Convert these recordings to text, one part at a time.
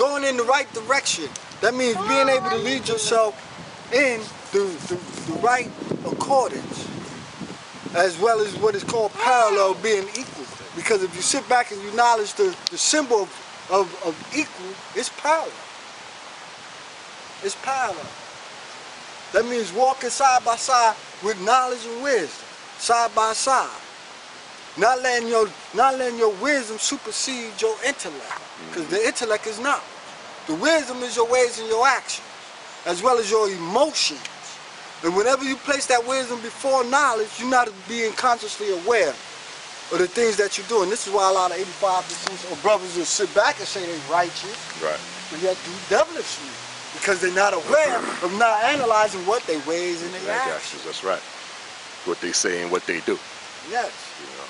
going in the right direction. That means being able to lead yourself in the right accordance, as well as what is called parallel, being equal. Because if you sit back and you acknowledge the symbol of equal, it's parallel. It's parallel. That means walking side by side with knowledge and wisdom, side by side. Not letting your wisdom supersede your intellect, because the intellect is knowledge. The wisdom is your ways and your actions, as well as your emotions. And whenever you place that wisdom before knowledge, you're not being consciously aware of the things that you're doing. This is why a lot of 85% of brothers will sit back and say they're righteous, right, but yet do devilishly, because they're not aware of not analyzing what they ways and their actions. That's right. What they say and what they do. Yes. You know.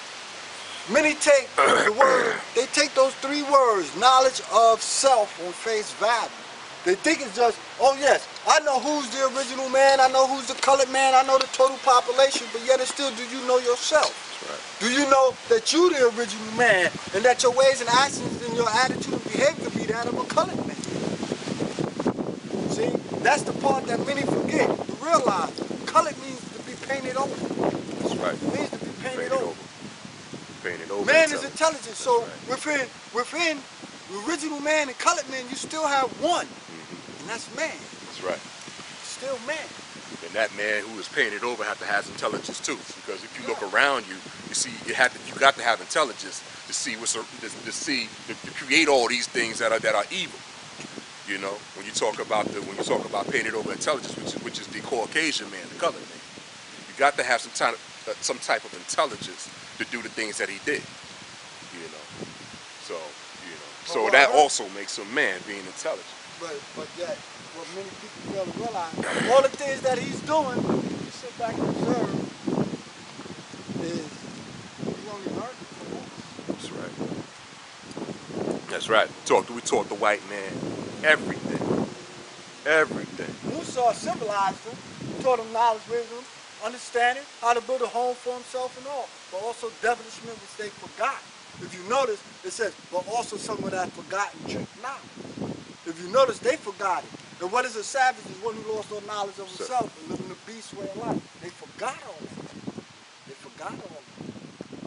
Many take the word, they take those 3 words, knowledge of self, on face value. They think it's just, oh yes, I know who's the original man, I know who's the colored man, I know the total population, but yet it's still, do you know yourself? That's right. Do you know that you the original man, and that your ways and actions and your attitude and behavior be that of a colored man? See, that's the part that many forget to realize. Colored means to be painted over. That's right. It means to be painted over. Painted over. Man is intelligent, so right. within the original man and colored man, you still have one, and that's man. That's right. Still man. And that man who is painted over have to have intelligence too, because if you look around you, you see you got to have intelligence to see to create all these things that are evil. You know, when you talk about painted over intelligence, which is the Caucasian man, the colored man, you got to have some type of intelligence to do the things that he did. You know, so that also makes a man being intelligent. But yet, what many people fail to realize, all the things that he's doing, you sit back and observe, is he only learned it from us. That's right. That's right. We taught the white man everything. Everything. Musa symbolized him, taught him knowledge, wisdom, understanding, how to build a home for himself and all, but also devilishment which they forgot. If you notice, it says, but also some of that forgotten trick knowledge. If you notice, they forgot it. And what is a savage is one who lost all knowledge of himself and living the beast way of life. They forgot all that. They forgot all that.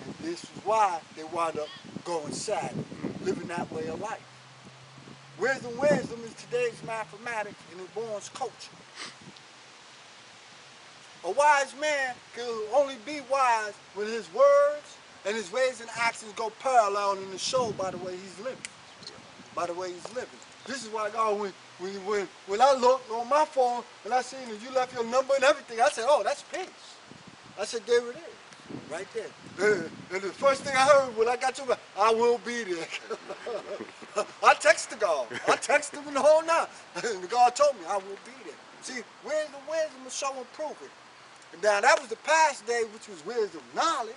And this is why they wound up going savage, living that way of life. Wisdom is today's mathematics and it borns culture. A wise man can only be wise when his words and his ways and actions go parallel and it's shown by the way he's living. By the way he's living. This is why God, when I looked on my phone and I seen that you left your number and everything, I said, oh, that's peace. I said, there it is, right there. And the first thing I heard when I got you, I will be there. I texted God. I texted him the whole night. And God told me, I will be there. See, wisdom is show and prove it. And now that was the past day, which was wisdom knowledge.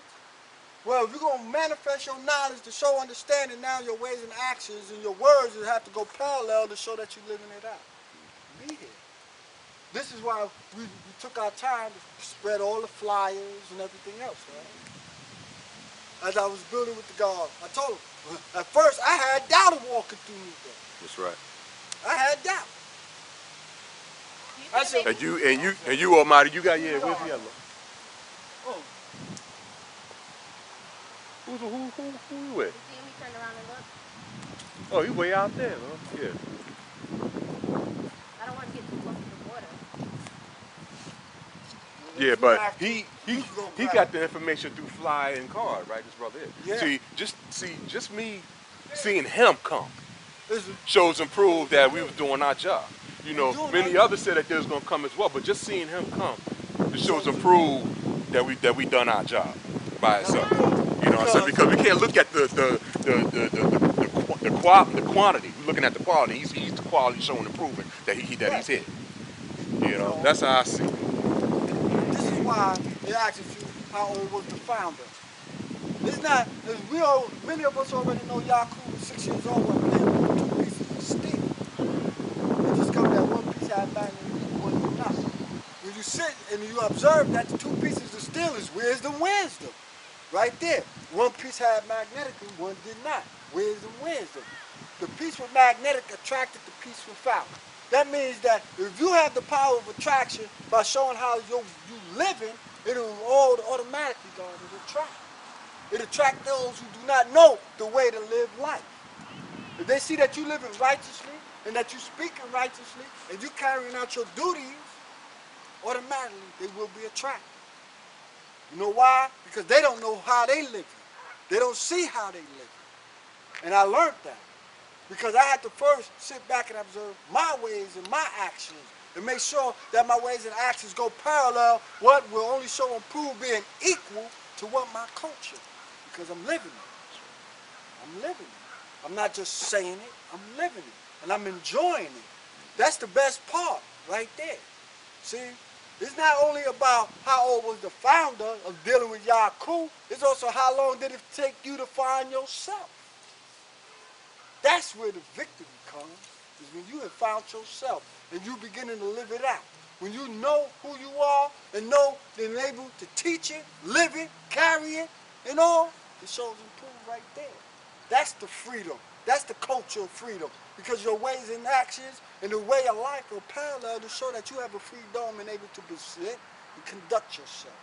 Well, if you're going to manifest your knowledge to show understanding, now your ways and actions and your words will have to go parallel to show that you're living it out. Be here. This is why we took our time to spread all the flyers and everything else, right? As I was building with the God, I told him, at first I had doubt of walking through New York. That's right. I had doubt. I said, and you Almighty, you got where's the other? Oh. Who you with? You see him, he turned around and looked. Oh, you way out there, huh? Yeah. I don't want to get too close to the water. Yeah, but he got the information through fly and card, right? This brother is. Yeah. Just me seeing him come shows and prove that we was doing our job. You know, many others said that they was gonna come as well, but just seeing him come, it shows and prove that we done our job by itself. You know what I'm saying? Because we can't look at the quantity. We're looking at the quality. He's the quality showing and proving that he's here. You know, that's how I see it. This is why they asked you how old was the founder. It's not, many of us already know Yaku was 6 years old when playing with 2 pieces of steel. It just comes that one piece had magnetic, one did not. When you sit and you observe that the 2 pieces of steel is wisdom. Right there. One piece had magnetic and one did not. Wisdom. the piece with magnetic attracted the piece without. That means that if you have the power of attraction by showing how you living, it'll all automatically go to attract. It attracts those who do not know the way to live life. If they see that you living righteously and that you speaking righteously and you carrying out your duties, automatically they will be attracted. You know why? Because they don't know how they living. They don't see how they living. And I learned that. Because I had to first sit back and observe my ways and my actions and make sure that my ways and actions go parallel, what will only show and prove being equal to what my culture. Because I'm living it. I'm living it. I'm not just saying it, I'm living it. And I'm enjoying it. That's the best part right there. See, it's not only about how old was the founder of dealing with Yaku, it's also how long did it take you to find yourself. That's where the victory comes, is when you have found yourself and you beginning to live it out. When you know who you are and know and able to teach it, live it, carry it, and all, it shows and proves right there. That's the freedom. That's the culture of freedom. Because your ways and actions and the way of life are parallel to show that you have a free dome and able to present and conduct yourself.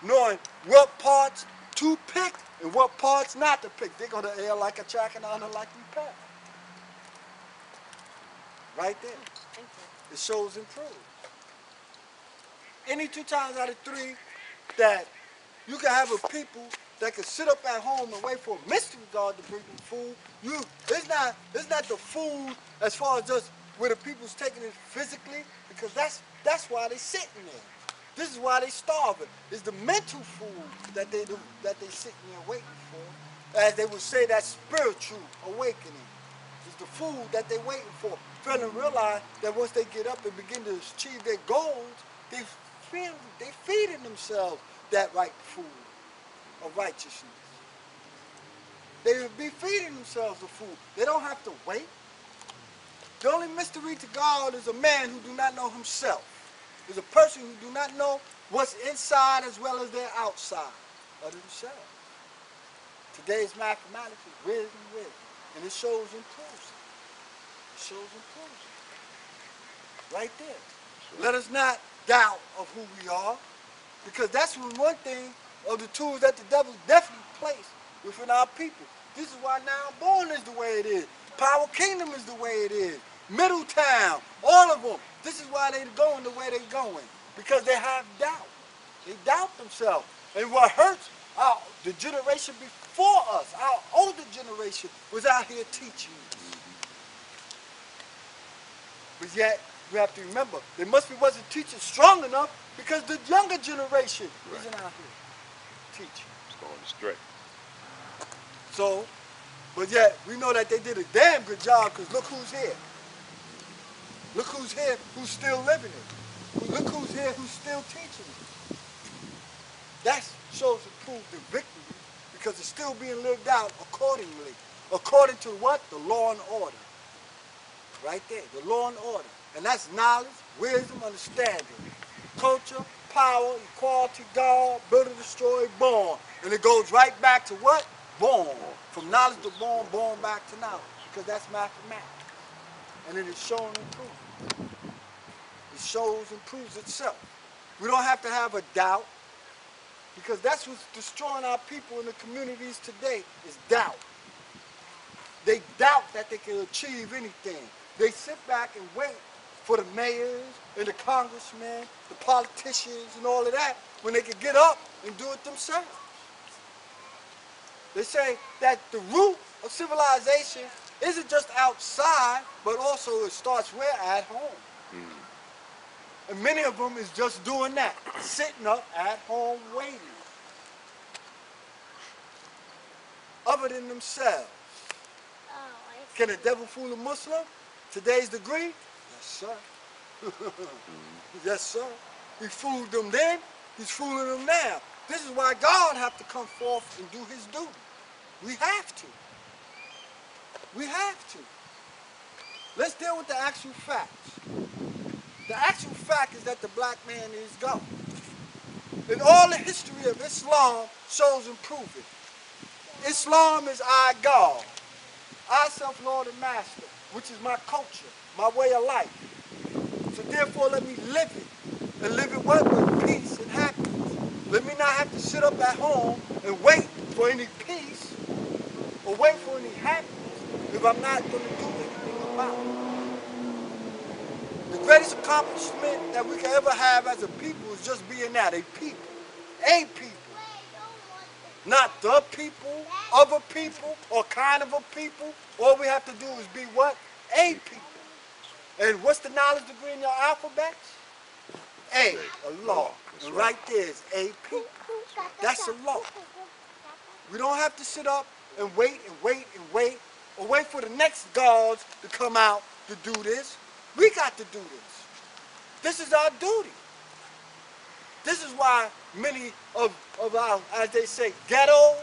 Knowing what parts to pick and what parts not to pick. They're going to air like a track and honor like we pass. Right there. Thank you. It shows and proves. Any 2 times out of 3 that you can have a people that can sit up at home and wait for a mystery God to bring them food. It's not the food as far as just where the people's taking it physically, because that's why they sitting there. This is why they starving. It's the mental food that they sitting there waiting for. As they would say, that spiritual awakening. It's the food that they waiting for. Failing to realize that once they get up and begin to achieve their goals, they feeding themselves that right food of righteousness. They will be feeding themselves the food. They don't have to wait. The only mystery to God is a man who do not know himself. Is a person who do not know what's inside as well as their outside of themselves. Today's mathematics is wisdom. And it shows and proves it. It shows and proves it. Right there. Sure. Let us not doubt of who we are, because that's one thing of the tools that the devil definitely placed within our people. This is why Now Born is the way it is. Power Kingdom is the way it is. Middletown, all of them. This is why they're going the way they're going. Because they have doubt. They doubt themselves. And what hurts, the generation before us, our older generation, was out here teaching us. But yet, we have to remember, they wasn't teaching strong enough because the younger generation isn't out here teaching. It's going straight. So, but yet, we know that they did a damn good job, because look who's here. Look who's here who's still living it. Look who's here who's still teaching it. That shows and proves the victory, because it's still being lived out accordingly. According to what? The law and order. Right there, the law and order. And that's knowledge, wisdom, understanding. Culture, power, equality, God, build or destroy, born. And it goes right back to what? Born. From knowledge to born, born back to knowledge. Because that's mathematics. And it is shown and proven. It shows and proves itself. We don't have to have a doubt, because that's what's destroying our people in the communities today, is doubt. They doubt that they can achieve anything. They sit back and wait for the mayors and the congressmen, the politicians and all of that, when they can get up and do it themselves. They say that the root of civilization isn't just outside, but also it starts where? At home. Mm. And many of them is just doing that, sitting up at home waiting. Other than themselves. Can the devil fool a Muslim? Today's degree? Yes, sir. Yes, sir. He fooled them then, he's fooling them now. This is why God have to come forth and do his duty. We have to. We have to. Let's deal with the actual facts. The actual fact is that the black man is God. And all the history of Islam shows and proves it. Islam is our God. I, self-Lord and Master, which is my culture, my way of life. So therefore, let me live it. And live it what? With peace and happiness. Let me not have to sit up at home and wait for any peace or wait for any happiness if I'm not going to do anything about it. The greatest accomplishment that we can ever have as a people is just being that, a people. A people. Not the people, of a people, or kind of a people. All we have to do is be what? A people. And what's the knowledge degree in your alphabets? A law. And right there is a people. That's a law. We don't have to sit up and wait and wait and wait, or wait for the next gods to come out to do this. We got to do this. This is our duty. This is why many of our, as they say, ghettos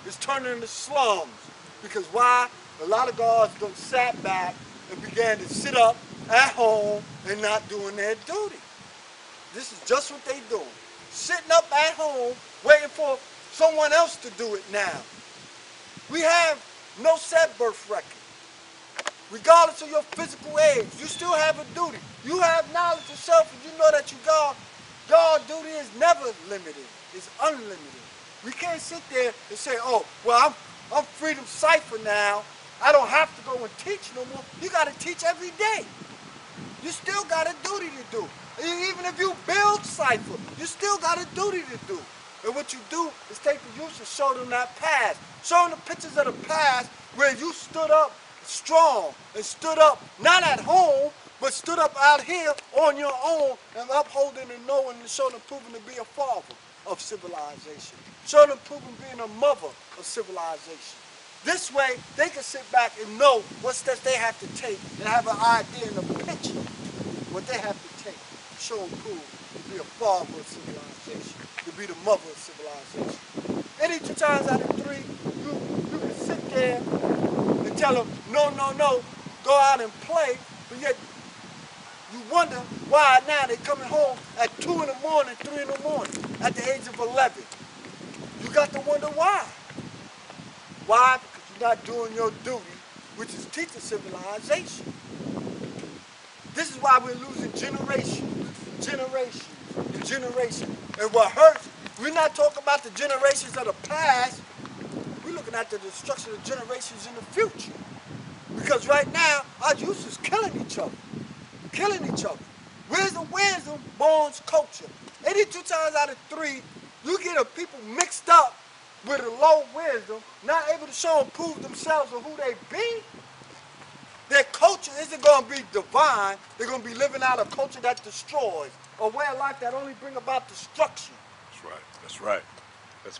is turning into slums. Because why? A lot of gods done sat back and began to sit up at home and not doing their duty. This is just what they doing. Sitting up at home, waiting for someone else to do it now. We have no set birth record. Regardless of your physical age, you still have a duty. You have knowledge of self and you know that you God. Your duty is never limited. It's unlimited. We can't sit there and say, oh, well, I'm Freedom Cipher now. I don't have to go and teach no more. You got to teach every day. You still got a duty to do. Even if you build Cipher, you still got a duty to do. And what you do is take the youth and show them that past. Show them the pictures of the past where you stood up strong and stood up, not at home, but stood up out here on your own and upholding and knowing and showing and proving to be a father of civilization. Showing and proving being a mother of civilization. This way, they can sit back and know what steps they have to take and have an idea and a picture what they have to take. Show and prove to be a father of civilization, to be the mother of civilization. Any 2 times out of 3, you can sit there and tell them, no, no, no, go out and play, but yet you wonder why now they're coming home at 2 in the morning, 3 in the morning, at the age of 11. You got to wonder why. Why? Because you're not doing your duty, which is teaching civilization. This is why we're losing generations, generations, generations. And what hurts, we're not talking about the generations of the past, we're looking at the destruction of generations in the future. Because right now, our youth is killing each other. Killing each other. Wisdom borns culture. 82 times out of 3, you get a people mixed up with a low wisdom, not able to show and prove themselves or who they be. Their culture isn't going to be divine. They're going to be living out a culture that destroys, a way of life that only bring about destruction. That's right. That's right.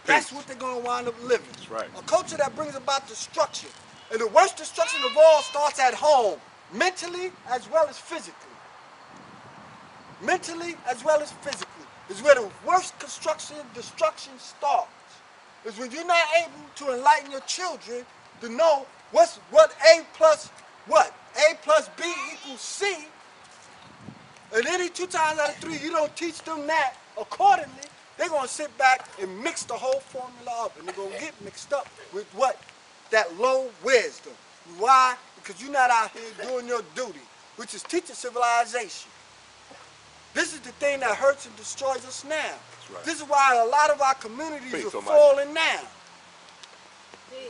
That's what they're going to wind up living. That's right. A culture that brings about destruction. And the worst destruction of all starts at home, mentally as well as physically. Mentally as well as physically is where the worst destruction starts. Is when you're not able to enlighten your children to know what A plus what? A plus B equals C. And any 2 times out of 3 you don't teach them that accordingly, they're going to sit back and mix the whole formula up. And they're going to get mixed up with what? That low wisdom. Why? Because you're not out here doing your duty, which is teaching civilization. This is the thing that hurts and destroys us now. Right. This is why a lot of our communities are falling down.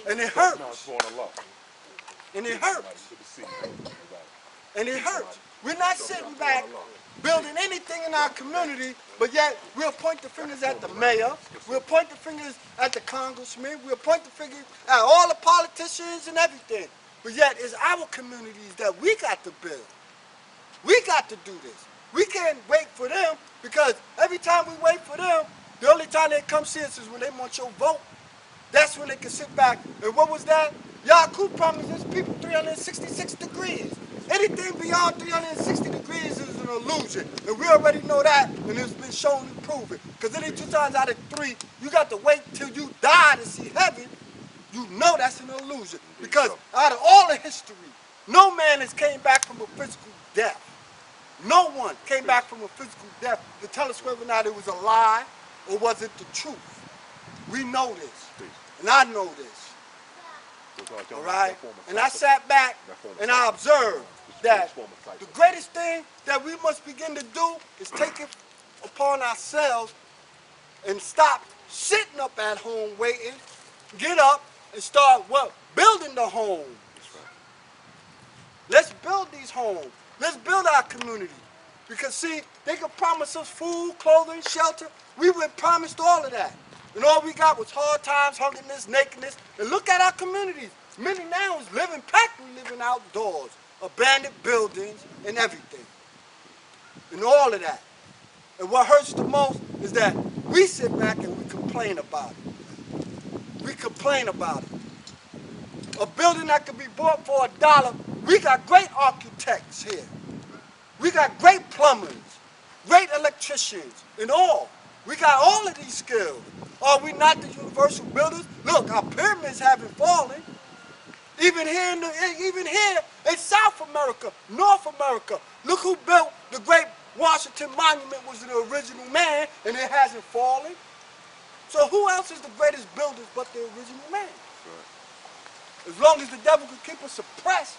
And it hurts. And it hurts. And it hurts. We're not sitting back building anything in our community, but yet we'll point the fingers at the mayor, we'll point the fingers at the congressman, we'll point the fingers at all the politicians and everything. But yet it's our communities that we got to build. We got to do this. We can't wait for them, because every time we wait for them, the only time they come see us is when they want your vote. That's when they can sit back. And what was that? Yakub promised his people 366 degrees. Anything beyond 360 degrees is an illusion. And we already know that, and it's been shown and proven. Because any 2 times out of 3, you got to wait till you die to see heaven. You know that's an illusion. Because out of all the history, no man has came back from a physical death. No one came back from a physical death to tell us whether or not it was a lie or was it the truth. We know this, and I know this. All right? And I sat back and I observed that the greatest thing that we must begin to do is take it upon ourselves and stop sitting up at home waiting, get up and start what? Building the home. Let's build these homes. Let's build our community. Because see, they could promise us food, clothing, shelter. We were promised all of that. And all we got was hard times, hungerness, nakedness. And look at our communities. Many now is practically living outdoors, abandoned buildings and everything. And all of that. And what hurts the most is that we sit back and we complain about it. We complain about it. A building that could be bought for $1, we got great architects here. We got great plumbers, great electricians, and all. We got all of these skills. Are we not the universal builders? Look, our pyramids haven't fallen. Even here in South America, North America, look who built the great Washington Monument was the original man, and it hasn't fallen. So who else is the greatest builders but the original man? As long as the devil could keep us suppressed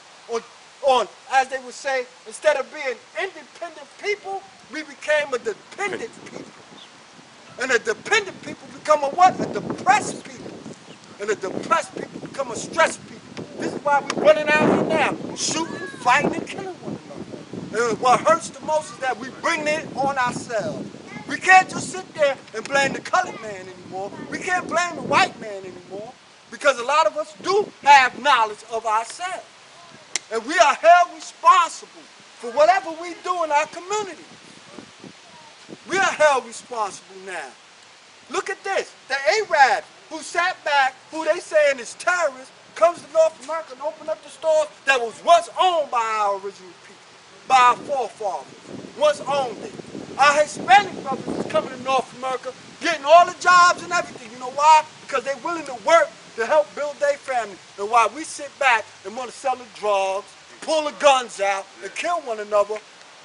on, as they would say, instead of being independent people, we became a dependent people. And a dependent people become a what? A depressed people. And a depressed people become a stressed people. This is why we're running out here now, shooting, fighting, and killing one another. And what hurts the most is that we bring it on ourselves. We can't just sit there and blame the colored man anymore. We can't blame the white man anymore. Because a lot of us do have knowledge of ourselves. And we are held responsible for whatever we do in our community. We are held responsible now. Look at this. The Arab who sat back, who they saying is terrorists, comes to North America and opened up the stores that was once owned by our original people, by our forefathers, once owned it. Our Hispanic brothers is coming to North America, getting all the jobs and everything. You know why? Because they're willing to work to help build their family. And while we sit back and want to sell the drugs, pull the guns out, and kill one another,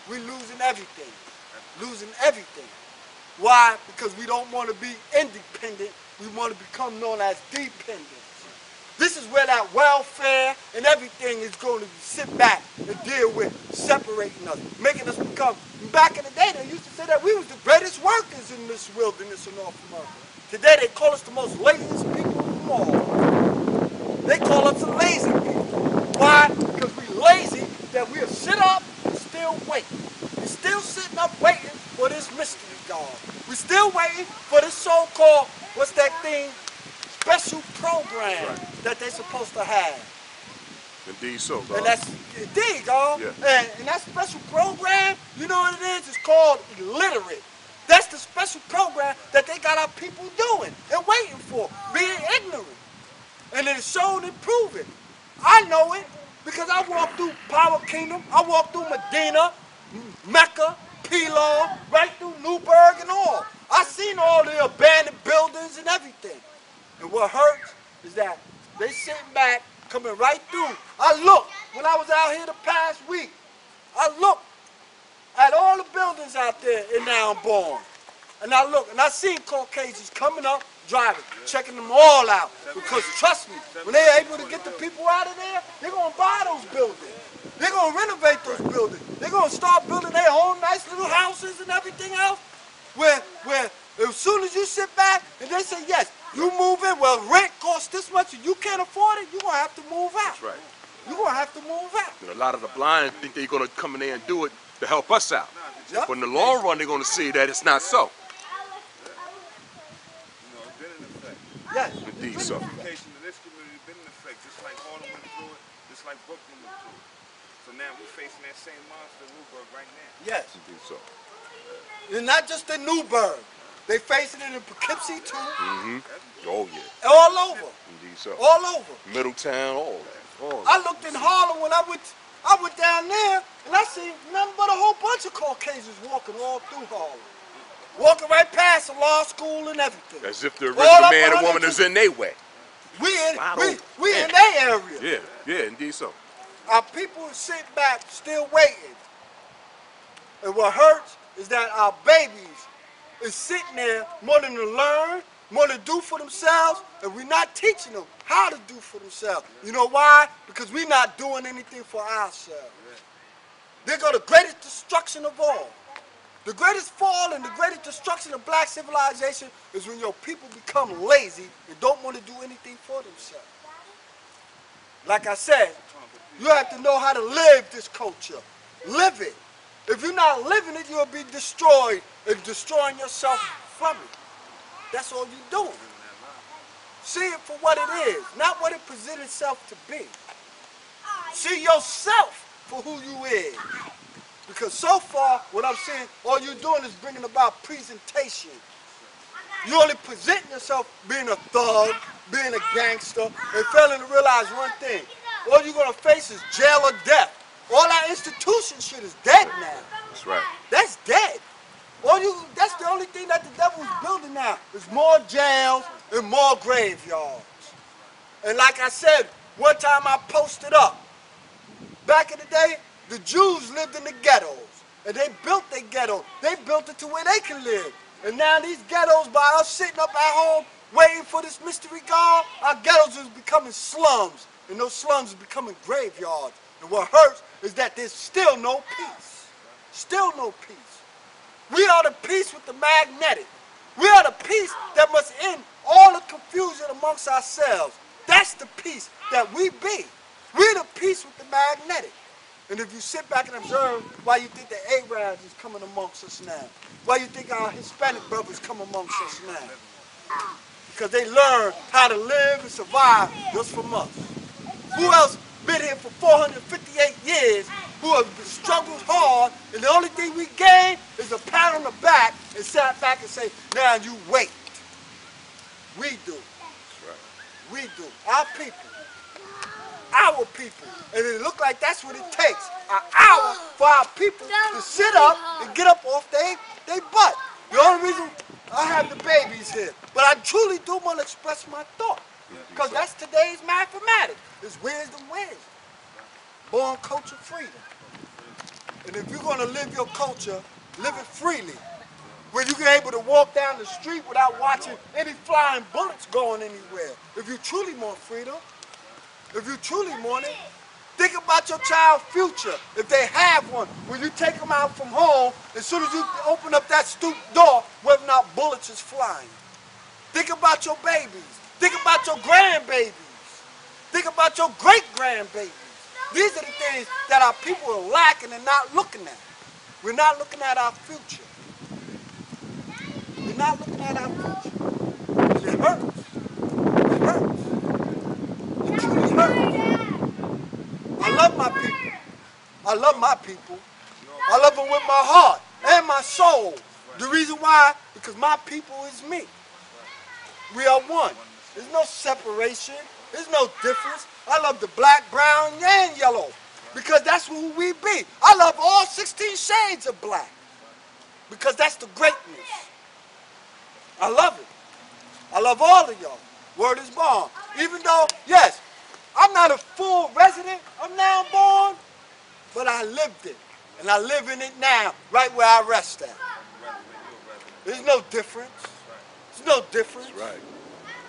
we're losing everything. Losing everything. Why? Because we don't want to be independent. We want to become known as dependent. This is where that welfare and everything is going to sit back and deal with separating us, making us become. Back in the day, they used to say that we was the greatest workers in this wilderness of North America. Today, they call us the most laziest people of them all. They call us the lazy people. Why? Because we're lazy, that we'll sit up and still wait. We're still sitting up waiting for this mystery God. We're still waiting for this so-called, what's that thing, special program that they're supposed to have. Indeed so, God. And that's, indeed, God. Yeah. And that special program, you know what it is? It's called illiterate. That's the special program that they got our people doing and waiting for, being ignorant. And it's shown and proven. I know it because I walked through Power Kingdom. I walked through Medina, Mecca, Pilar, right through Newburgh and all. I seen all the abandoned buildings and everything. And what hurts is that they sitting back, coming right through. I looked, when I was out here the past week, I looked at all the buildings out there in Nairnborn. And I looked, and I seen Caucasians coming up, driving, checking them all out. Because trust me, when they're able to get the people out of there, they're going to buy those buildings. They're going to renovate those buildings. They're going to start building their own nice little houses and everything else. Where as soon as you sit back and they say, yes, you move in, well, rent costs this much and you can't afford it, you're going to have to move out. That's right. You're going to have to move out. And a lot of the blind think they're going to come in there and do it to help us out. Yep. But in the long run, they're going to see that it's not so. Yes. Indeed so. Education in this community been in effect, just like Harlem went through it, just like Brooklyn went through it. So now we're facing that same monster in Newburgh right now. Yes. Indeed so. And not just in Newburgh. They facing it in Poughkeepsie too. Oh yeah. All over. Indeed so. All over. Middletown, all that. All I looked in Harlem when I went down there and I seen nothing but a whole bunch of Caucasians walking all through Harlem. Walking right past the law school and everything. as if the original man and woman is in their way. We in Yeah. their area. Yeah, yeah, indeed so. Our people are sitting back still waiting. And what hurts is that our babies is sitting there wanting to learn, want to do for themselves, and we're not teaching them how to do for themselves. You know why? Because we're not doing anything for ourselves. They go the greatest destruction of all. The greatest fall and the greatest destruction of black civilization is when your people become lazy and don't want to do anything for themselves. Like I said, you have to know how to live this culture. Live it. If you're not living it, you'll be destroyed and destroying yourself from it. That's all you're doing. See it for what it is, not what it presents itself to be. See yourself for who you is. Because so far, what I'm saying, all you're doing is bringing about presentation. You only presenting yourself being a thug, being a gangster, and failing to realize one thing. All you're going to face is jail or death. All that institution shit is dead now. That's right. That's dead. That's the only thing that the devil is building now is more jails and more graveyards. And like I said, one time I posted up, back in the day, the Jews lived in the ghettos, and they built their ghetto. They built it to where they can live. And now these ghettos, by us sitting up at home waiting for this mystery God, our ghettos is becoming slums, and those slums are becoming graveyards. And what hurts is that there's still no peace. Still no peace. We are the peace with the magnetic. We are the peace that must end all the confusion amongst ourselves. That's the peace that we be. We're the peace with the magnetic. And if you sit back and observe why you think the Arabs is coming amongst us now, why you think our Hispanic brothers come amongst us now, because they learn how to live and survive just from us. Who else been here for 458 years who have struggled hard, and the only thing we gain is a pat on the back and sat back and say, now you wait. We do. That's right. We do. Our people. Our people. And it look like that's what it takes. An hour for our people to sit up and get up off their butt. The only reason I have the babies here. But I truly do want to express my thought. Because that's today's mathematics. It's wisdom. Born culture freedom. And if you're going to live your culture, live it freely. Where you can able to walk down the street without watching any flying bullets going anywhere. If you truly want freedom, if you truly want it, think about your child's future. If they have one, when you take them out from home, as soon as you open up that stoop door, whether or not bullets is flying. Think about your babies. Think about your grandbabies. Think about your great-grandbabies. These are the things that our people are lacking and not looking at. We're not looking at our future. We're not looking at our future. And it hurts. It hurts. It truly hurts. I love my people. I love my people. I love them with my heart and my soul. The reason why, because my people is me. We are one. There's no separation. There's no difference. I love the black, brown, and yellow because that's who we be. I love all 16 shades of black because that's the greatness. I love it. I love all of y'all. Word is born. Even though, yes, I'm not a full resident. I'm now born, but I lived it. And I live in it now, right where I rest at. There's no difference. There's no difference. That's right.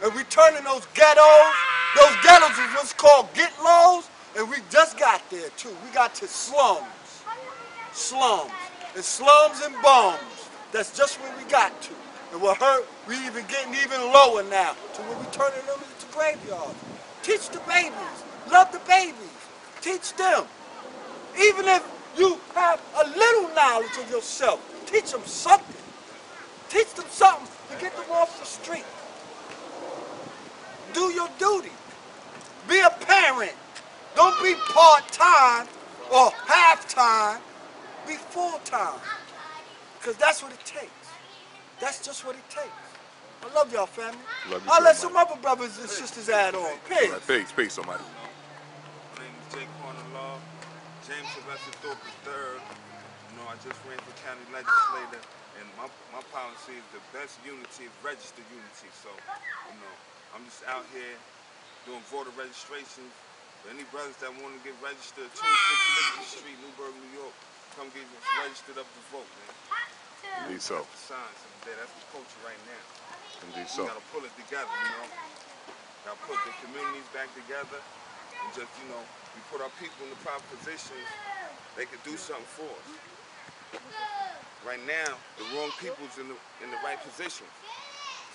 And we turning those ghettos. Those ghettos is what's called get-lows, and we just got there too. We got to slums. Slums. And slums and bums. That's just where we got to. And what hurt, we even getting even lower now to where we turning them into graveyards. Teach the babies. Love the babies. Teach them. Even if you have a little knowledge of yourself, teach them something. Teach them something to get them off the street. Do your duty. Be a parent. Don't be part-time or half-time. Be full-time. Because that's what it takes. That's just what it takes. I love y'all, family. I'll let some other brothers and sisters add on. Peace. Right, peace, somebody. My name is Jake Corner Law. James Sylvester Thorpe III. I just ran for county legislator, and my policy is the best unity is registered unity. So, I'm just out here doing voter registration. For any brothers that want to get registered, 26 Liberty Street, Newburgh, New York, come get registered up to vote, man. Believe so. That's the signs of the day. That's the culture right now. Indeed We so. gotta pull it together, you know. Gotta put the communities back together and just, you know, we put our people in the proper positions, they could do something for us. Right now, the wrong people's in the right position.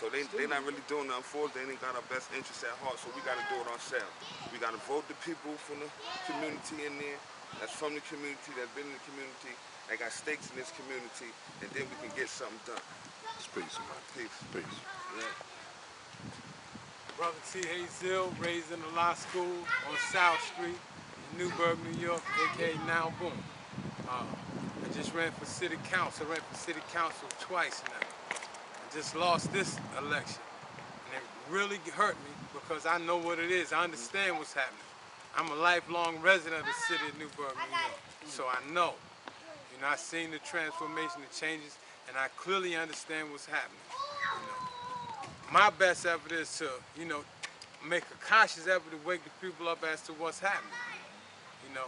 So they're not really doing nothing for us. They ain't got our best interests at heart, so we got to do it ourselves. We got to vote the people from the community in there, that's from the community, that's been in the community, that got stakes in this community, and then we can get something done. It's peace, man. Peace. Peace. Yeah. Brother T. Hazel, raised in the law school on South Street in Newburgh, New York, aka Now Boom. I just ran for city council. I ran for city council twice now. I just lost this election. And it really hurt me because I know what it is. I understand what's happening. I'm a lifelong resident of the city of Newburgh, New York. So I know. You know, I've seen the transformation, the changes, and I clearly understand what's happening. You know, my best effort is to, you know, make a conscious effort to wake the people up as to what's happening. You know,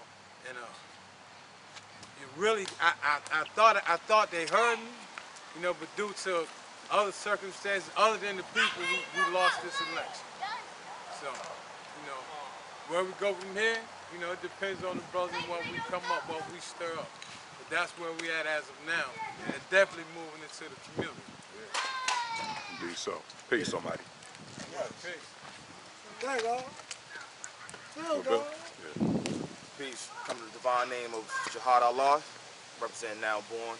and it really, I thought they heard me, you know, but due to other circumstances, other than the people, we lost this election. So, you know, where we go from here, you know, it depends on the brothers and what we come up, what we stir up. But that's where we at as of now, and definitely moving into the community. Indeed so. Peace, Almighty. Yeah, peace. There you go. There you Bill? go. Yeah. Peace. Come to the divine name of Jihad Allah, representing Now Born.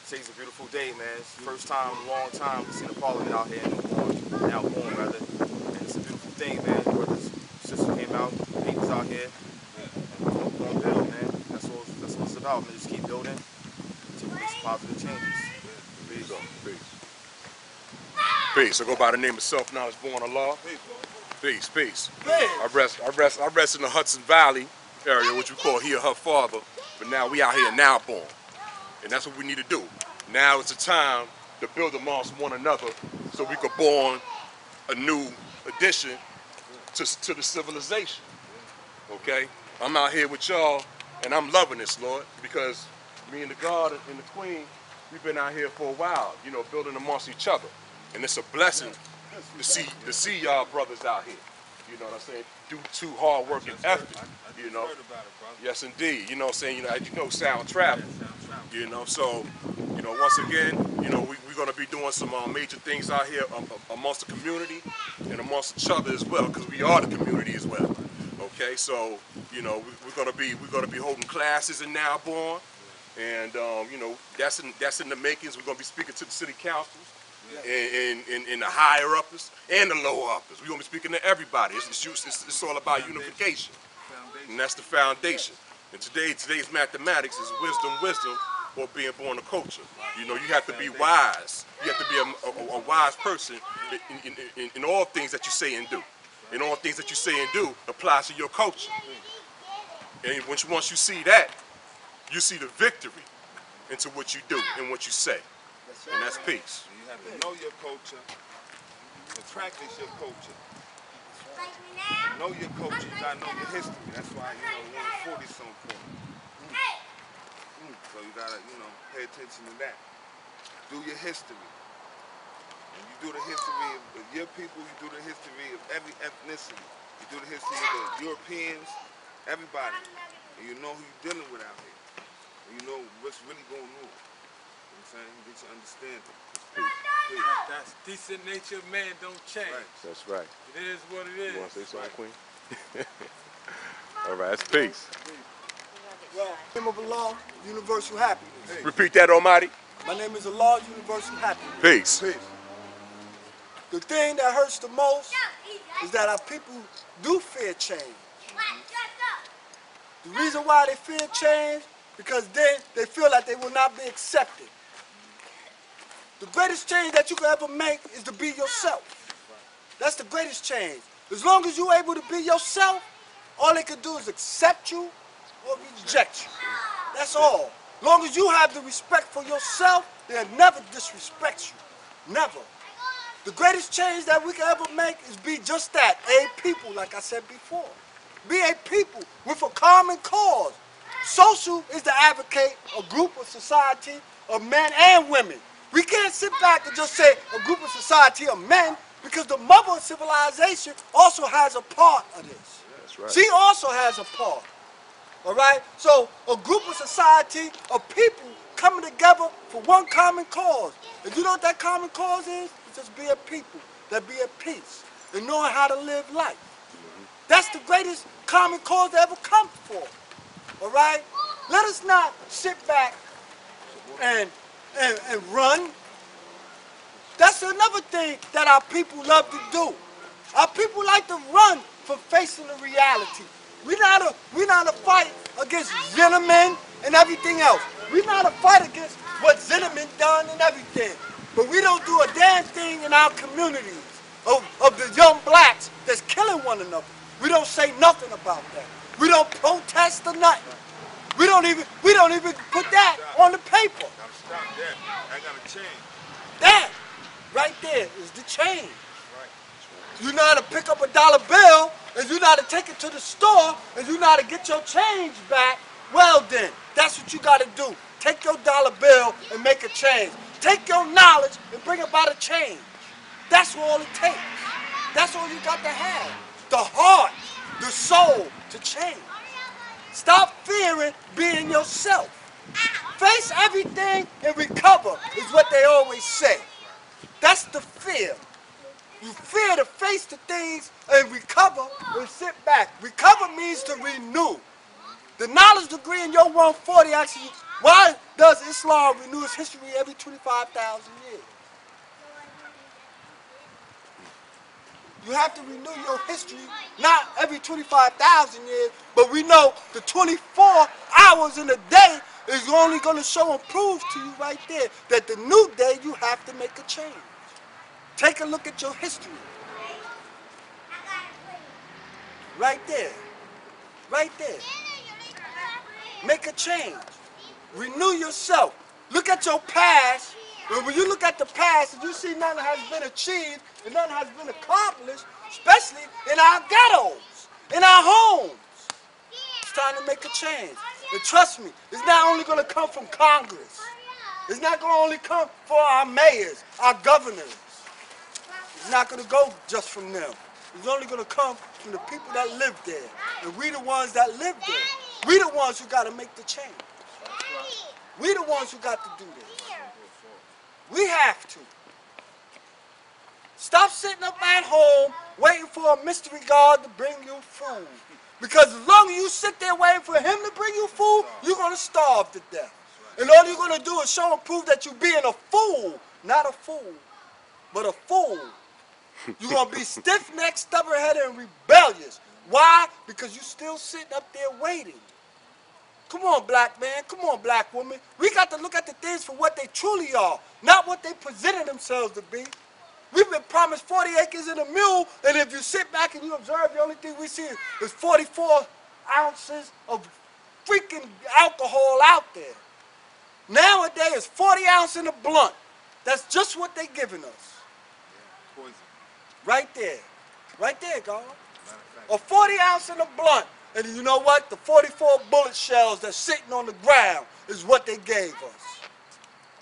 Today's a beautiful day, man. It's the first time in a long time we've seen a parliament out here in Now Born, rather. And it's a beautiful thing, man. Brothers, sisters came out, people's out here. And we're going to build, man. That's what it's about, man. Just keep building until we make some positive changes. Peace. Peace. Peace. I go by the name of Self Now Is Born Allah. Peace, peace. I rest in the Hudson Valley area, which we call here her father, but now we out here Now Born. And that's what we need to do. Now it's a time to build amongst one another so we could born a new addition to the civilization. Okay? I'm out here with y'all and I'm loving this, Lord, because me and the God and the Queen, we've been out here for a while, you know, building amongst each other. And it's a blessing to see y'all brothers out here. You know what I'm saying? Due to hard work and effort. You know. Yes, indeed. You know what I'm saying? You know, as you know, sound travel. You know, so, you know, once again, you know, we're going to be doing some major things out here amongst the community and amongst each other as well, because we are the community as well. Okay, so, you know, we're going to be holding classes in Now Born, and you know, that's in the makings. We're going to be speaking to the city councils. And the higher uppers and the lower uppers. We're going to be speaking to everybody. It's all about unification. And that's the foundation. And today's mathematics is wisdom, or being born a culture. You know, you have to be wise. You have to be a wise person in all things that you say and do. And all things that you say and do applies to your culture. And once you see that, you see the victory into what you do and what you say. And that's peace. You have to know your culture, to practice your culture. Know your culture, you gotta know your history. That's why, you know, 140 is so important. So you gotta, you know, pay attention to that. Do your history. When you do the history of your people, you do the history of every ethnicity. You do the history of the Europeans, everybody. And you know who you're dealing with out here. And you know what's really going on. You get your understanding. That's decent nature of man don't change. Right. That's right. It is what it is. You want to say something, Queen? All right, that's peace. Well, name of Allah, universal happiness. Repeat that, Almighty. My name is Allah, universal happiness. Peace. The thing that hurts the most is that our people do fear change. The reason why they fear change, because then they feel like they will not be accepted. The greatest change that you can ever make is to be yourself. That's the greatest change. As long as you're able to be yourself, all they can do is accept you or reject you. That's all. As long as you have the respect for yourself, they'll never disrespect you. Never. The greatest change that we can ever make is be just that, a people, like I said before. Be a people with a common cause. Social is to advocate a group of society of men and women. We can't sit back and just say a group of society of men, because the mother of civilization also has a part of this. That's right. She also has a part. All right? So a group of society of people coming together for one common cause. And you know what that common cause is? It's just being people that be at peace and knowing how to live life. That's the greatest common cause that ever come for. All right? Let us not sit back and run. That's another thing that our people love to do. Our people like to run from facing the reality. We're not a fight against Zimmerman and everything else. We're not a fight against what Zimmerman done and everything. But we don't do a damn thing in our communities of the young blacks that's killing one another. We don't say nothing about that. We don't protest or nothing. We don't even put that on the paper. Gotta stop that. I gotta change. That right there is the change. You know how to pick up a dollar bill, and you know how to take it to the store, and you know how to get your change back. Well then, that's what you gotta do. Take your dollar bill and make a change. Take your knowledge and bring about a change. That's all it takes. That's all you got to have. The heart, the soul to change. Stop fearing being yourself. Face everything and recover is what they always say. That's the fear. You fear to face the things and recover and sit back. Recover means to renew. The knowledge degree in your 140 actually, why does Islam renew its history every 25,000 years? You have to renew your history, not every 25,000 years, but we know the 24 hours in a day is only going to show and prove to you right there that the new day you have to make a change. Take a look at your history. Right there. Right there. Make a change. Renew yourself. Look at your past. And when you look at the past and you see nothing has been achieved and nothing has been accomplished, especially in our ghettos, in our homes, it's time to make a change. And trust me, it's not only going to come from Congress. It's not going to only come for our mayors, our governors. It's not going to go just from them. It's only going to come from the people that live there. And we the ones that live there. We the ones who got to make the change. We the ones who got to do this. We have to. Stop sitting up at home waiting for a mystery God to bring you food. Because as long as you sit there waiting for him to bring you food, you're going to starve to death. And all you're going to do is show and prove that you're being a fool. Not a fool, but a fool. You're going to be stiff-necked, stubborn-headed, and rebellious. Why? Because you're still sitting up there waiting. Come on, black man. Come on, black woman. We got to look at the things for what they truly are, not what they presented themselves to be. We've been promised 40 acres and a mule, and if you sit back and you observe, the only thing we see is 44 ounces of freaking alcohol out there. Nowadays, it's 40 ounces in a blunt. That's just what they're giving us. Poison. Right there. Right there, God. A 40 ounce in a blunt. And you know what? The 44 bullet shells that's sitting on the ground is what they gave us.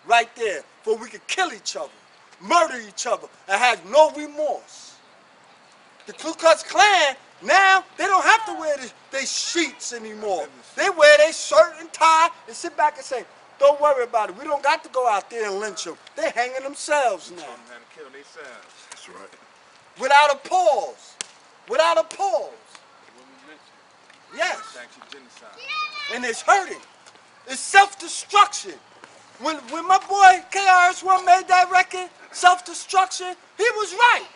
Right there. For we could kill each other, murder each other, and have no remorse. The Ku Klux Klan, now, they don't have to wear their sheets anymore. They wear their shirt and tie and sit back and say, don't worry about it. We don't got to go out there and lynch them. They're hanging themselves now. Kill themselves. That's right. Without a pause. Without a pause. Yes. It's actually genocide. And it's hurting. It's self-destruction. When my boy KRS-One made that record, self-destruction, he was right.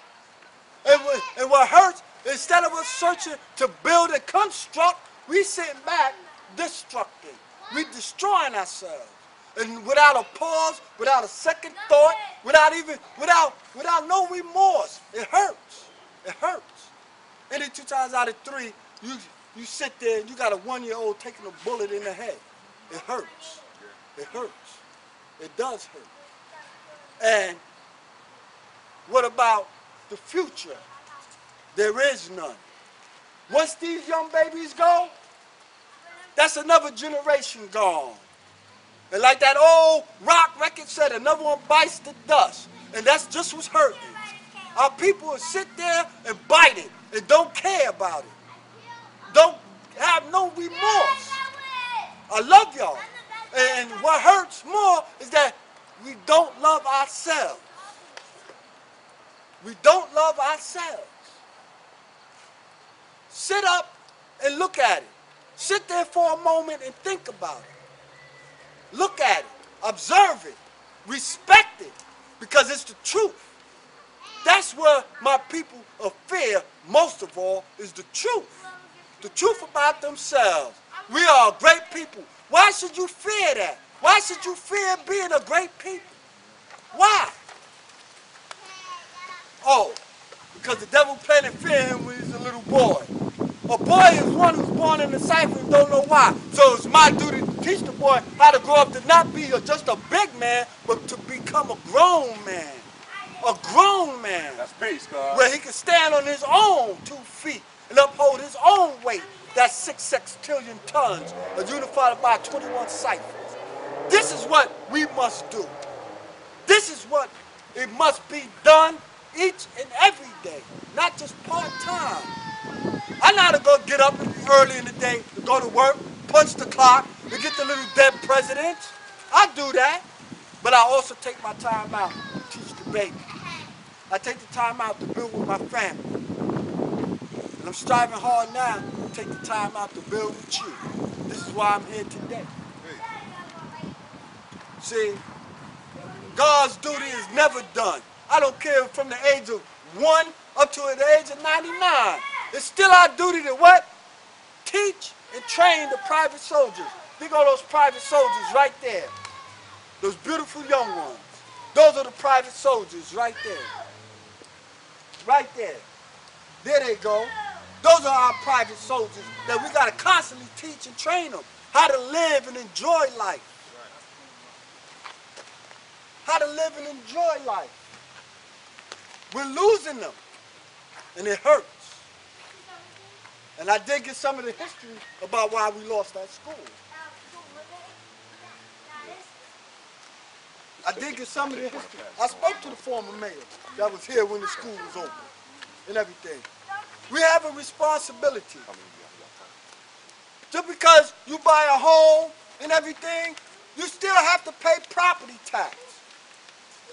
And what hurts, instead of us searching to build and construct, we sitting back destructing. We destroying ourselves. And without a pause, without a second thought, without no remorse, it hurts. It hurts. Any 2 times out of 3, you sit there and you got a 1-year-old taking a bullet in the head. It hurts. It hurts. It does hurt. And what about the future? There is none. Once these young babies go, that's another generation gone. And like that old rock record said, another one bites the dust. And that's just what's hurting. Our people will sit there and bite it and don't care about it. Don't have no remorse. I love y'all. And what hurts more is that we don't love ourselves. We don't love ourselves. Sit up and look at it. Sit there for a moment and think about it. Look at it. Observe it. Respect it. Because it's the truth. That's where my people of fear, most of all, is the truth. The truth about themselves. We are a great people. Why should you fear that? Why should you fear being a great people? Why? Oh, because the devil planted fear in him when he was a little boy. A boy is one who's born in the cipher and don't know why. So it's my duty to teach the boy how to grow up to not be just a big man, but to become a grown man. A grown man. That's peace, God. Where he can stand on his own 2 feet and uphold his own weight. That's 6 sextillion tons, unified by 21 ciphers. This is what we must do. This is what it must be done each and every day, not just part-time. I know how to go get up early in the day to go to work, punch the clock, to get the little dead presidents. I do that, but I also take my time out to teach the baby. I take the time out to build with my family. And I'm striving hard now to take the time out to build with you. This is why I'm here today. See, God's duty is never done. I don't care from the age of 1 up to the age of 99. It's still our duty to what? Teach and train the private soldiers. Think of those private soldiers right there. Those beautiful young ones. Those are the private soldiers right there. Right there. There they go. Those are our private soldiers that we got to constantly teach and train them. How to live and enjoy life. How to live and enjoy life. We're losing them. And it hurts. And I did get some of the history about why we lost our school. I did get some of the history. I spoke to the former mayor that was here when the school was open and everything. We have a responsibility. Just because you buy a home and everything, you still have to pay property tax.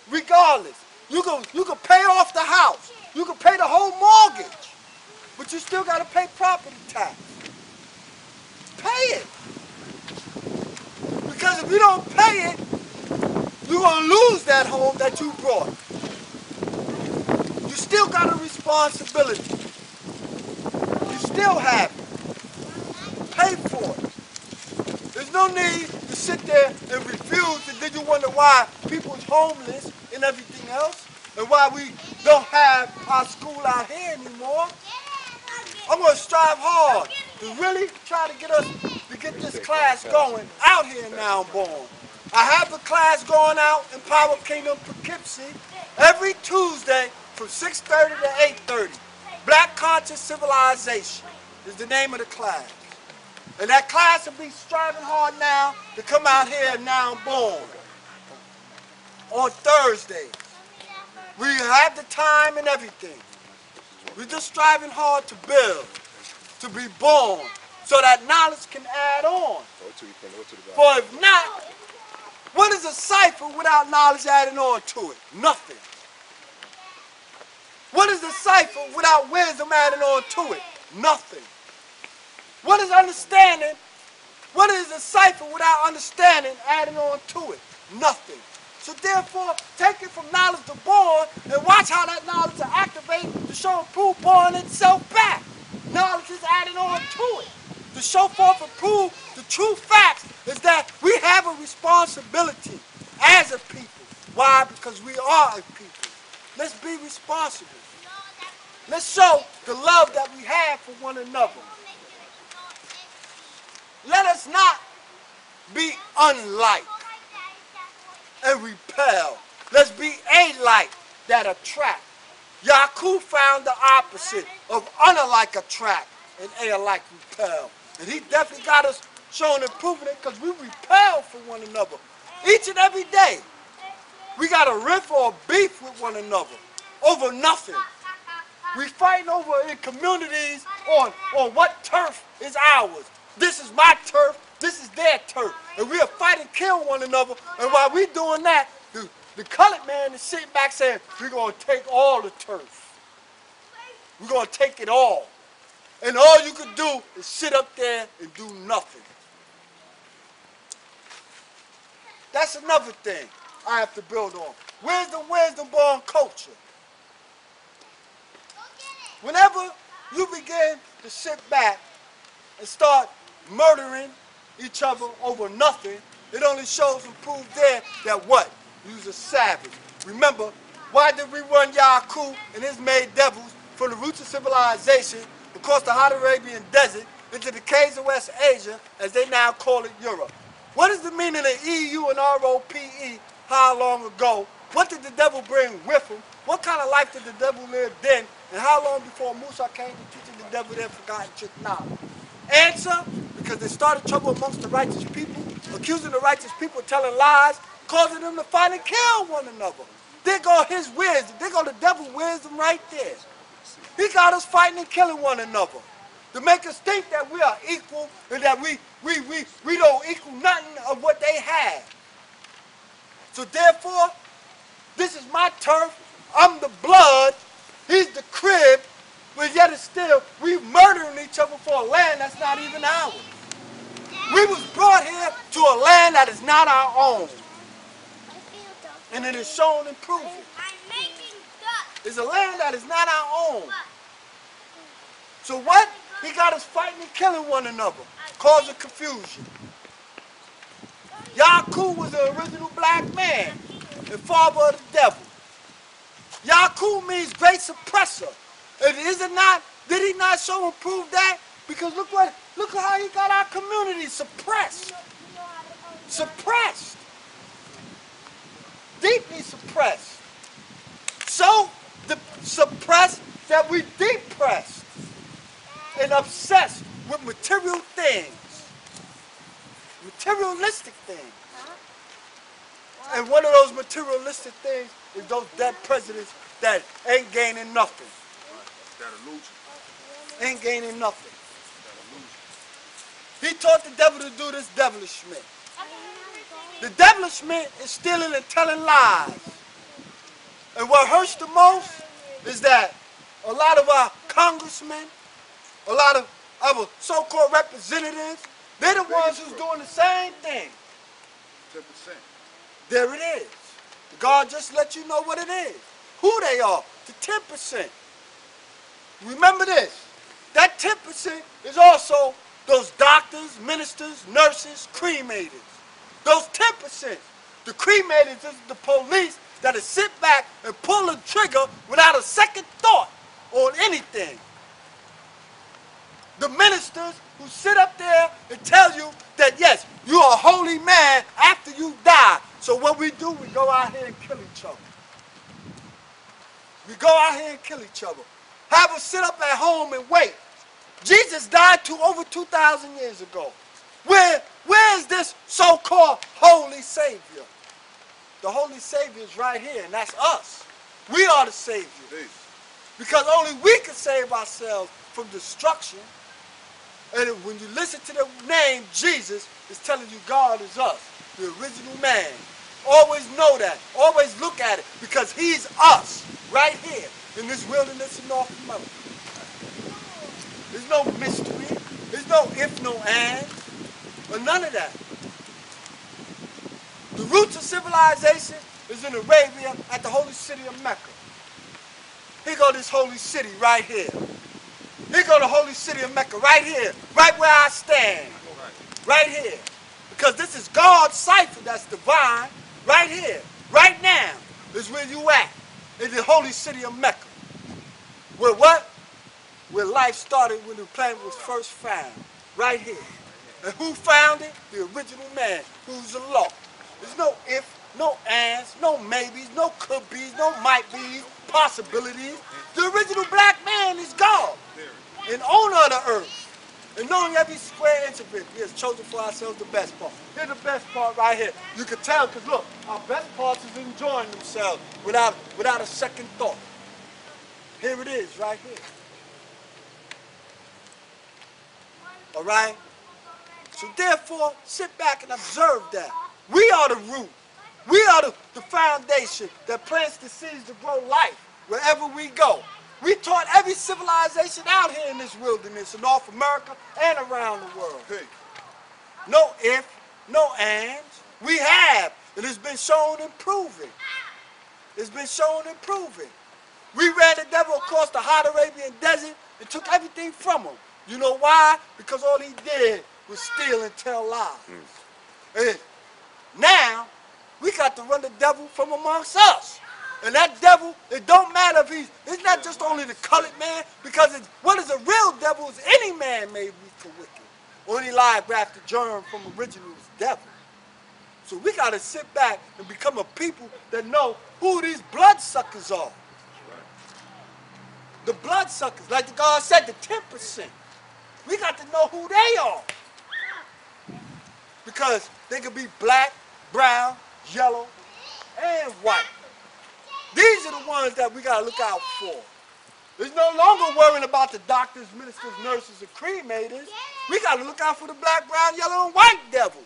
Regardless. You can pay off the house. You can pay the whole mortgage. But you still got to pay property tax. Pay it. Because if you don't pay it, you're going to lose that home that you brought. You still got a responsibility. You still have it. Pay for it. There's no need to sit there and refuse, and then you wonder why people's homeless and everything else, and why we don't have our school out here anymore. I'm going to strive hard to really try to get this class going out here in Now Born. I have the class going out in Power Kingdom, Poughkeepsie, every Tuesday from 6:30 to 8:30. Black Conscious Civilization is the name of the class. And that class will be striving hard now to come out here in Now Born on Thursdays. We have the time and everything. We're just striving hard to build, to be born, so that knowledge can add on. For if not, what is a cipher without knowledge adding on to it? Nothing. What is a cipher without wisdom adding on to it? Nothing. What is understanding? What is a cipher without understanding adding on to it? Nothing. So therefore, take it from knowledge to born and watch how that knowledge will activate to show and prove born itself back. Knowledge is added on to it. To show forth and prove the true facts is that we have a responsibility as a people. Why? Because we are a people. Let's be responsible. Let's show the love that we have for one another. Let us not be unlike and repel. Let's be a light that attract. Yaku found the opposite of unlike attract and a alike repel. And he definitely got us showing and proving it because we repel from one another. Each and every day, we got a riff or a beef with one another over nothing. We fighting over in communities on what turf is ours. This is my turf, this is their turf. And we are fighting, kill one another. And while we doing that, the colored man is sitting back saying, we're going to take all the turf. We're going to take it all. And all you can do is sit up there and do nothing. That's another thing I have to build on. Where's the wisdom-born culture? Whenever you begin to sit back and start murdering each other over nothing, it only shows and proves there that what? You's a savage. Remember, why did we run Yaku and his made devils from the roots of civilization across the hot Arabian desert into the caves of West Asia, as they now call it Europe? What is the meaning of EU and ROPE? How long ago? What did the devil bring with him? What kind of life did the devil live then? And how long before Musa came to teach the devil their forgotten trick now? Answer, because they started trouble amongst the righteous people, accusing the righteous people of telling lies, causing them to fight and kill one another. There go his wisdom. There go the devil's wisdom right there. He got us fighting and killing one another to make us think that we are equal and that we don't equal nothing of what they have. So therefore, this is my turf. I'm the blood. He's the crib. But yet and still, we murdering each other for a land that's not even ours. We was brought here to a land that is not our own. And it is shown and proven. It's a land that is not our own. So what? He got us fighting and killing one another, causing confusion. Yaku was the original black man and father of the devil. Yaku means great suppressor. And is it not? Did he not show and prove that? Because look how he got our community suppressed. Suppressed. Deeply suppressed. So suppressed that we depressed and obsessed with material things. Materialistic things. And one of those materialistic things is those dead presidents that ain't gaining nothing. That illusion. Ain't gaining nothing. He taught the devil to do this devilishment. The devilishment is stealing and telling lies. And what hurts the most is that a lot of our congressmen, a lot of our so-called representatives, they're the ones who's doing the same thing. 10%. There it is. God just let you know what it is. Who they are. The 10%. Remember this. That 10% is also those doctors, ministers, nurses, cremators. Those 10%. The cremators is the police that'll sit back and pull the trigger without a second thought on anything. The ministers who sit up there and tell you that yes, you're a holy man after you die. So what we do, we go out here and kill each other. We go out here and kill each other. Have us sit up at home and wait. Jesus died over 2,000 years ago. Where is this so-called holy Savior? The holy Savior is right here, and that's us. We are the Savior. Because only we can save ourselves from destruction. And when you listen to the name Jesus, it's telling you God is us, the original man. Always know that. Always look at it, because he's us right here in this wilderness in North America. There's no mystery. There's no if, no and, or none of that. The roots of civilization is in Arabia at the holy city of Mecca. Here go this holy city right here. Here go the holy city of Mecca right here, right where I stand, right here. Because this is God's cipher that's divine, right here, right now is where you at, in the holy city of Mecca. Where what? Where life started when the planet was first found, right here. And who found it? The original man, who's the law. There's no if, no ands, no maybes, no could be's, no might be's, possibilities. The original black man is God, and owner of the earth. And knowing every square inch of it, we have chosen for ourselves the best part. Here's the best part right here. You can tell, because look, our best parts is enjoying themselves without a second thought. Here it is, right here. All right? So therefore, sit back and observe that. We are the root. We are the foundation that plants the seeds to grow life wherever we go. We taught every civilization out here in this wilderness in North America and around the world. Hey. No if, no ands. We have. It has been shown and proven. It's been shown and proven. We ran the devil across the hot Arabian desert and took everything from him. You know why? Because all he did was steal and tell lies. And now, we got to run the devil from amongst us. And that devil, it don't matter if it's not just only the colored man, because what is a real devil is any man made weak or wicked. Only lie graft the germ from original is devil. So we got to sit back and become a people that know who these bloodsuckers are. The bloodsuckers, like the God said, the 10%. We got to know who they are. Because they could be black, brown, yellow, and white. These are the ones that we got to look out for. There's no longer worrying about the doctors, ministers, nurses, and cremators. We got to look out for the black, brown, yellow, and white devil.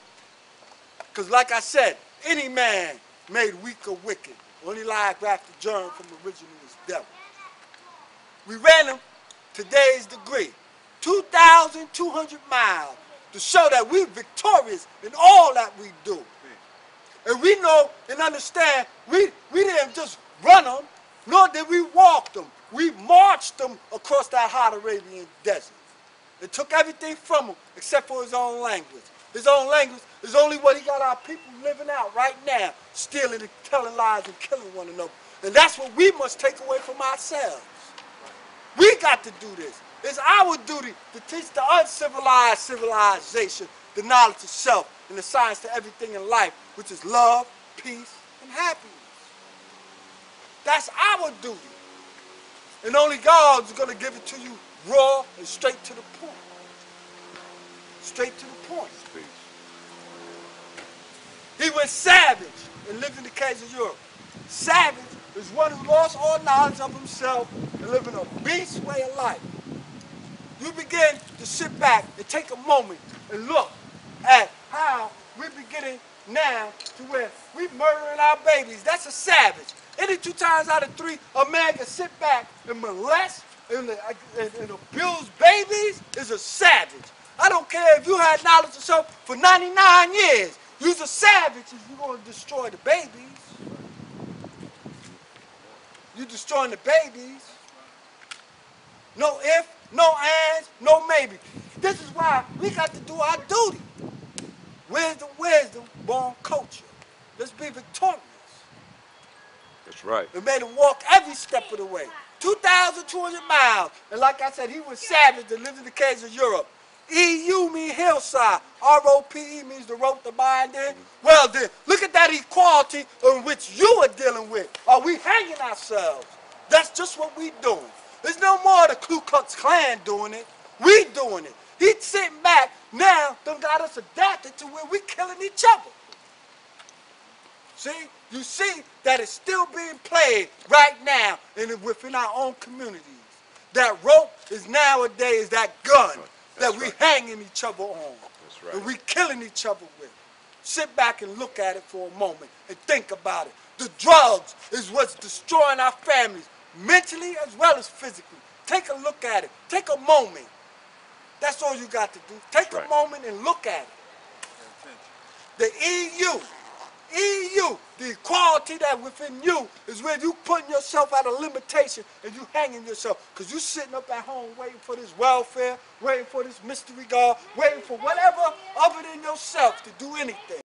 Because like I said, any man made weak or wicked. Only lie graft the germ from original is devil. We ran them today's degree, 2,200 miles, to show that we're victorious in all that we do. And we know and understand we didn't just run them, nor did we walk them. We marched them across that hot Arabian desert. It took everything from him except for his own language. His own language is only what he got our people living out right now, stealing and telling lies and killing one another. And that's what we must take away from ourselves. We got to do this. It's our duty to teach the uncivilized civilization the knowledge of self and the science to everything in life, which is love, peace, and happiness. That's our duty. And only God is going to give it to you raw and straight to the point. Straight to the point. He went savage and lived in the caves of Europe. Savage is one who lost all knowledge of himself and living a beast way of life. You begin to sit back and take a moment and look at how we're beginning now to where we're murdering our babies. That's a savage. Any 2 times out of 3, a man can sit back and molest and abuse babies is a savage. I don't care if you had knowledge of self for 99 years. You're a savage if you're going to destroy the babies. You're destroying the babies. No if, no ands, no maybe. This is why we got to do our duty. Wisdom, born culture. Let's be victorious. That's right. We made him walk every step of the way. 2,200 miles. And like I said, he was savage that lived in the caves of Europe. EU means hillside. ROPE means the rope to bind in. Well then, look at that equality in which you are dealing with. Are we hanging ourselves? That's just what we doing. There's no more the Ku Klux Klan doing it. We doing it. He's sitting back now, done got us adapted to where we killing each other. See? You see that it's still being played right now within our own communities. That rope is nowadays that gun that we hanging each other on. That's right. And we killing each other with. Sit back and look at it for a moment and think about it. The drugs is what's destroying our families, mentally as well as physically. Take a look at it. Take a moment. That's all you got to do. Take a moment and look at it. The EU, the equality that within you is where you putting yourself at a limitation and you hanging yourself because you sitting up at home waiting for this welfare, waiting for this mystery God, waiting for whatever other than yourself to do anything.